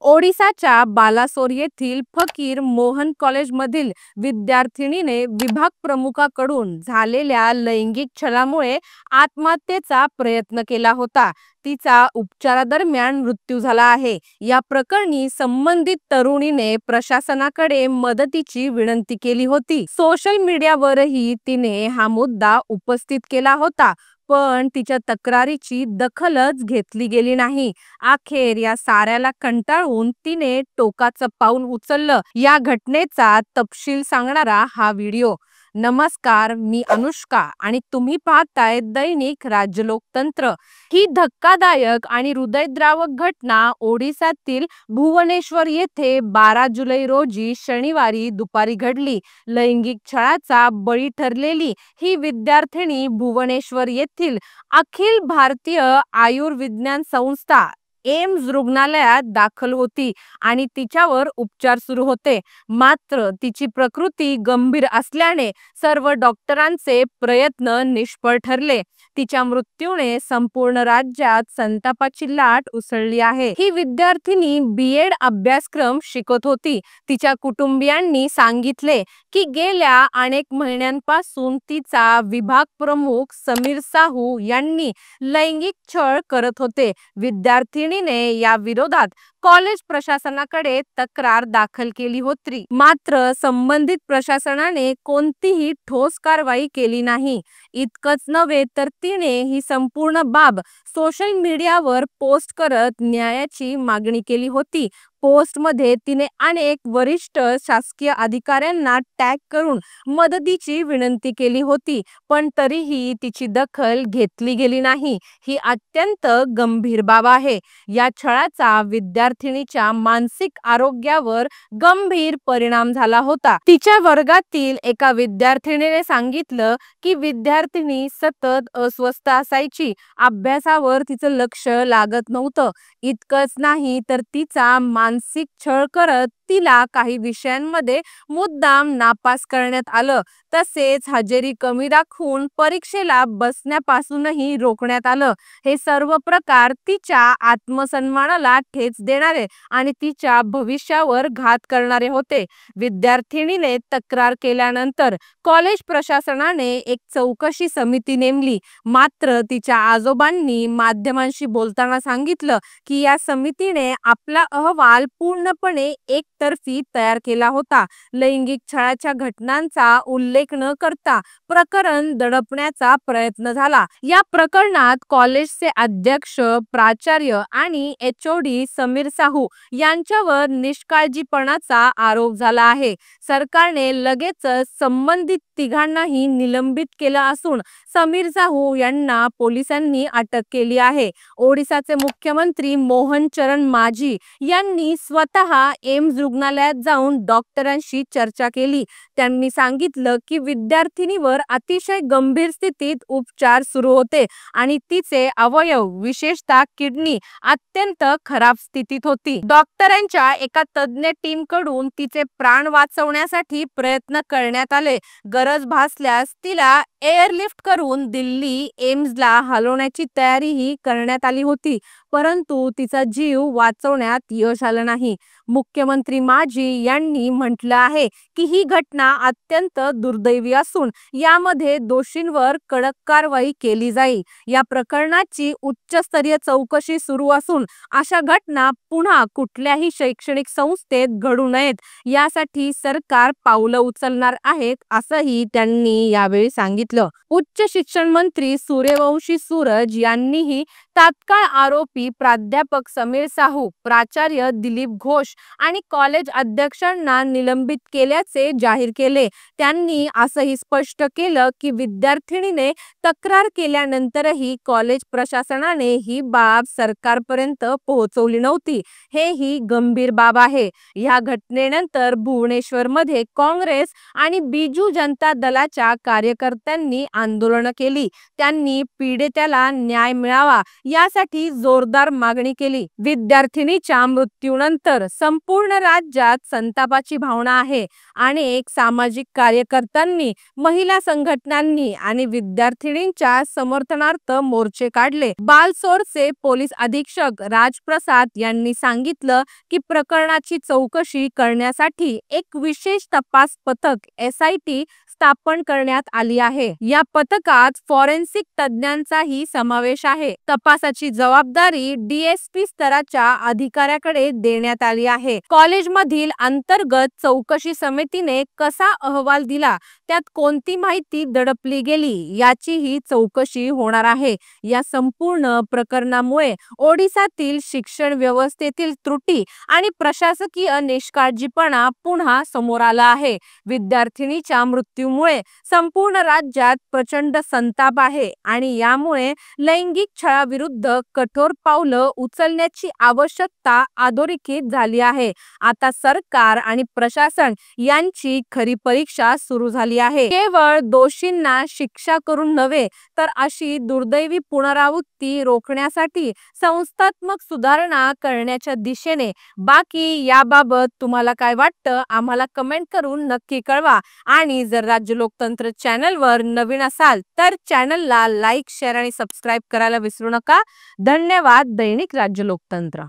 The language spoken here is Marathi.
ओडिसाच्या बालासोर येथील फकीर मोहन कॉलेजमधील विद्यार्थिनीने विभाग प्रमुखाकडून झालेल्या लैंगिक छळामुळे आत्महत्येचा प्रयत्न केला होता. तिचा उपचारादरम्यान मृत्यू झाला आहे. या प्रकरणी संबंधित तरुणीने प्रशासनाकडे मदतीची विनंती केली होती. सोशल मीडियावरही तिने हा मुद्दा उपस्थित केला होता, पण तिच्या तक्रारीची दखलच घेतली गेली नाही. अखेर या साऱ्याला कंटाळून तिने टोकाचं पाऊल उचललं. या घटनेचा तपशील सांगणारा हा व्हिडिओ. नमस्कार, मी अनुष्का आणि तुम्ही पाहताय दैनिक राज्य लोकतंत्र. ही धक्कादायक आणि हृदयद्रावक घटना ओडिसातील भुवनेश्वर येथे 12 जुलै रोजी शनिवारी दुपारी घडली. लैंगिक छळाचा बळी ठरलेली ही विद्यार्थिनी भुवनेश्वर येथील अखिल भारतीय आयुर्विज्ञान संस्था एम्स रुग्णालयात दाखल होती आणि तिच्यावर उपचार सुरू होते. मात्र तिची प्रकृती गंभीर असल्याने सर्व डॉक्टरांचे प्रयत्न निष्फळ ठरले. तिच्या मृत्यूने संपूर्ण राज्यात संतापाची लाट उसळली आहे. ही विद्यार्थिनी बीएड अभ्यासक्रम शिकत होती. तिच्या कुटुंबियांनी सांगितले की गेल्या अनेक महिन्यांपासून तिचा विभाग प्रमुख समीर साहू यांनी लैंगिक छळ करत होते. विद्यार्थिनीने या विरोधात कॉलेज प्रशासनाकडे तक्रार दाखल केली होती. मात्र संबंधित प्रशासनाने कोणतीही ठोस कारवाई केली नाही. इतकंच नव्हे तर तिने ही संपूर्ण बाब सोशल मीडियावर पोस्ट करत न्यायाची मागणी केली होती. पोस्टमध्ये तिने अनेक वरिष्ठ शासकीय अधिकाऱ्यांना टॅग करून मदतीची विनंती केली होती, पण तरीही तिची दखल घेतली गेली नाही. ही अत्यंत गंभीर बाब आहे. या छळाचा विद्यार्थिनीच्या मानसिक आरोग्यावर गंभीर परिणाम झाला होता. तिच्या वर्गातील एका विद्यार्थिनीने सांगितलं की विद्यार्थिनी सतत अस्वस्थ असायची. अभ्यासावर तिचं लक्ष लागत नव्हतं. इतकंच नाही तर तिचा मानसिक छळ करत तिला काही विषयांमध्ये मुद्दाम नापास करण्यात आलं. तसेच हजेरी कमी दाखवून परीक्षेला बसण्यापासूनही रोखण्यात आलं. हे सर्व प्रकार तिच्या आत्मसन्मानाला ठेच देणारे आणि तिच्या भविष्यावर घात करणारे होते. विद्यार्थिनीने तक्रार केल्यानंतर कॉलेज प्रशासनाने एक चौकशी समिती नेमली. मात्र तिच्या आजोबांनी माध्यमांशी बोलताना सांगितलं की या समितीने आपला अहवाल पूर्णपणे एकतर्फी तयार केला होता. लैंगिक छळाच्या घटनांचा उल्लेख न करता प्रकरण दडपण्याचा प्रयत्न झाला. या प्रकरणात कॉलेजचे अध्यक्ष, प्राचार्य आणि एचओडी समीर साहू यांच्यावर निष्काळजीपणाचा आरोप झाला आहे. सरकारने लगेचच संबंधित तिघांनाही निलंबित केलं असून समीर साहू यांना पोलिसांनी अटक केली आहे. ओडिसाचे मुख्यमंत्री मोहन चरण मांझी यांनी स्वतः एम्स रुग्णालयात जाऊन डॉक्टरांशी चर्चा केली. त्यांनी सांगितलं की विद्यार्थिनीवर अतिशय गंभीर स्थितीत उपचार सुरू होते आणि तिचे अवयव, विशेषतः किडनी अत्यंत खराब स्थितीत होती. डॉक्टरांच्या एका तज्ञ टीमकडून तिचे प्राण वाचवण्यासाठी प्रयत्न करण्यात आले. गरज भासल्यास तिला एअरलिफ्ट करून दिल्ली एम्सला हलवण्याची तयारीही करण्यात आली होती, परंतु तिचा जीव वाचवण्यात यश आलं नाही. मुख्यमंत्री मांझी यांनी म्हटलं आहे की ही घटना अत्यंत दुर्दैवी असून यामध्ये दोषींवर कडक कारवाई केली जाईल. या प्रकरणाची उच्चस्तरीय चौकशी सुरू असून अशा घटना पुन्हा कुठल्याही शैक्षणिक संस्थेत घडू नयेत यासाठी सरकार पावलं उचलणार आहेत, असंही त्यांनी यावेळी सांगितलं. उच्च शिक्षण मंत्री सूर्यवंशी सूरज यांनीही तात्काळ आरोपी प्राध्यापक समीर साहू, प्राचार्य दिलीप घोष आणि कॉलेज अध्यक्षांना निलंबित केल्याचे जाहीर केले. त्यांनी असंही स्पष्ट केलं की विद्यार्थिनीने तक्रार केल्यानंतरही कॉलेज प्रशासनाने ही बाब सरकारपर्यंत पोहोचवली नव्हती. हे ही गंभीर बाब आहे. या घटनेनंतर भुवनेश्वरमध्ये काँग्रेस आणि बिजू जनता दलाच्या कार्यकर्त्यांनी आंदोलनं केली. त्यांनी पीडितेला न्याय मिळावा यासाठी जोरदार मागणी केली। विद्यार्थिनीच्या मृत्यूनंतर संपूर्ण राज्यात संतापाची भावना आहे। अनेक सामाजिक कार्यकर्त्यांनी, महिला संघटनांनी आणि विद्यार्थिनींच्या समर्थनार्थ मोर्चे काढले। बालसोरचे पोलीस अधीक्षक राजप्रसाद यांनी सांगितलं की प्रकरणाची चौकशी करण्यासाठी एक विशेष तपास पथक SIT स्थापन करण्यात आली आहे। या पथकात फॉरेन्सिक तज्ञांचाही समावेश आहे। तपासाची जबाबदारी DSP स्तराच्या अधिकाऱ्याकडे देण्यात आली आहे। कॉलेजमधील अंतर्गत चौकशी समितीने कसा अहवाल दिला, त्यात कोणती माहिती दडपली गेली याचीही चौकशी होणार आहे। या संपूर्ण प्रकरणामुळे ओडिसातील शिक्षण व्यवस्थेतील त्रुटी आणि प्रशासकीय निष्काळजीपणा पुन्हा समोर आला आहे। विद्यार्थिनीच्या मृत्यूमुळे संपूर्ण राज्यात प्रचंड संताप आहे आणि यामुळे लैंगिक छळाविरुद्ध कठोर पावलं उचलण्याची आवश्यकता अधोरेखित झाली आहे। आता सरकार आणि प्रशासन यांची खरी परीक्षा सुरू झाली आहे। केवळ दोषींना शिक्षा करून नव्हे, तर अशी दुर्दैवी पुनरावृत्ती रोखण्यासाठी संस्थात्मक सुधारणा करण्याच्या दिशेने। बाकी याबाबत तुम्हाला काय वाटतं आम्हाला कमेंट करून नक्की कळवा। आणि जर राज्य लोकतंत्र चॅनलवर नवीन असाल तर चॅनलला लाईक, शेअर आणि सबस्क्राईब करायला विसरू नका। धन्यवाद। दैनिक राज्य लोकतंत्र।